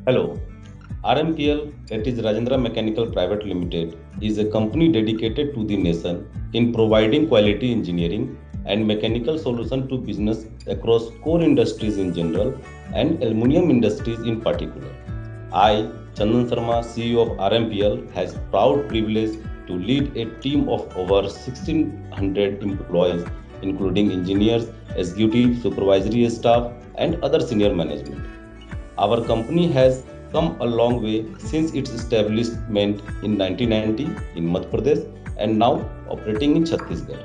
Hello, RMPL, that is Rajendra Mechanical Private Limited, is a company dedicated to the nation in providing quality engineering and mechanical solutions to business across core industries in general and aluminum industries in particular. I, Chandan Sharma, CEO of RMPL, has proud privilege to lead a team of over 1,600 employees, including engineers, executive, supervisory staff, and other senior management. Our company has come a long way since its establishment in 1990 in Madhya Pradesh and now operating in Chhattisgarh.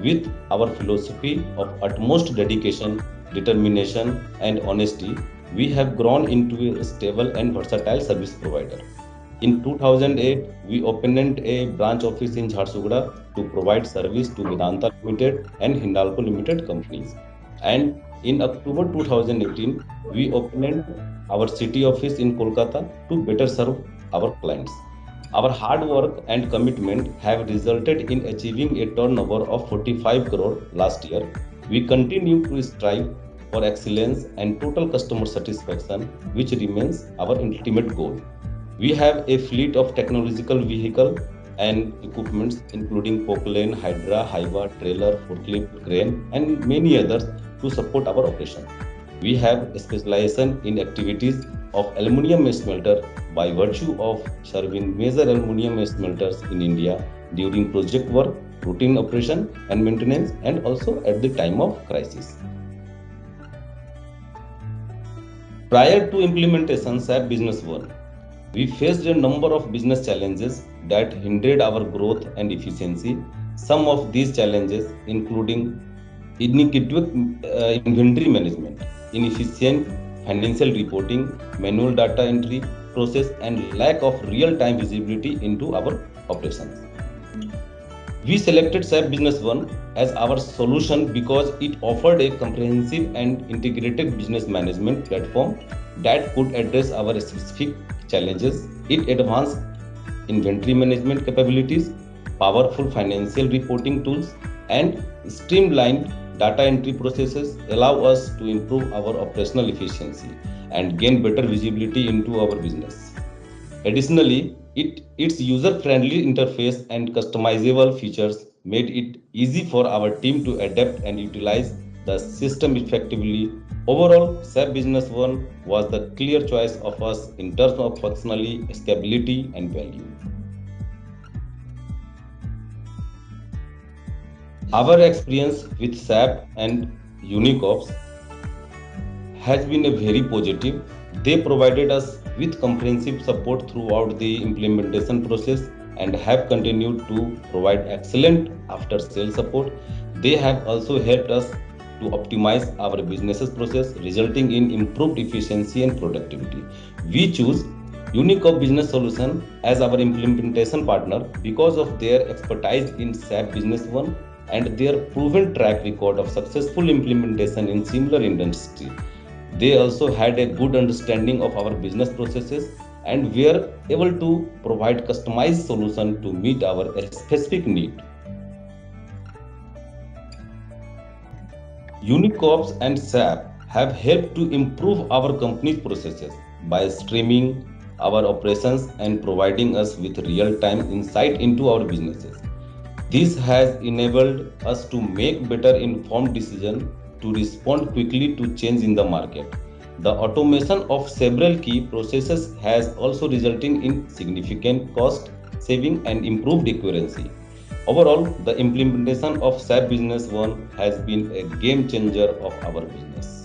With our philosophy of utmost dedication, determination, and honesty, we have grown into a stable and versatile service provider. In 2008, we opened a branch office in Jharsuguda to provide service to Vedanta Limited and Hindalco Limited companies. And in October 2018, we opened our city office in Kolkata to better serve our clients. Our hard work and commitment have resulted in achieving a turnover of 45 crore last year. We continue to strive for excellence and total customer satisfaction, which remains our ultimate goal. We have a fleet of technological vehicle and equipments including Pokelane, Hydra, Hiva, trailer, forklift, crane, and many others to support our operation. We have a specialization in activities of aluminium smelter by virtue of serving major aluminium smelters in India during project work, routine operation and maintenance, and also at the time of crisis. Prior to implementation, SAP Business One, we faced a number of business challenges that hindered our growth and efficiency. Some of these challenges, including inadequate inventory management, inefficient financial reporting, manual data entry process, and lack of real-time visibility into our operations. We selected SAP Business One as our solution because it offered a comprehensive and integrated business management platform that could address our specific challenges. It advanced inventory management capabilities, powerful financial reporting tools, and streamlined data entry processes allow us to improve our operational efficiency and gain better visibility into our business. Additionally, its user-friendly interface and customizable features made it easy for our team to adapt and utilize the system effectively. Overall, SAP Business One was the clear choice of us in terms of functionality, scalability, and value. Our experience with SAP and Unicops has been a very positive. They provided us with comprehensive support throughout the implementation process and have continued to provide excellent after sales support. They have also helped us to optimize our business's process, resulting in improved efficiency and productivity. We choose Unicop Business Solution as our implementation partner because of their expertise in SAP Business One and their proven track record of successful implementation in similar industry. They also had a good understanding of our business processes and were able to provide customized solution to meet our specific need. Unicorps and SAP have helped to improve our company's processes by streaming our operations and providing us with real-time insight into our businesses. This has enabled us to make better informed decisions to respond quickly to change in the market. The automation of several key processes has also resulted in significant cost saving and improved accuracy. Overall, the implementation of SAP Business One has been a game changer of our business.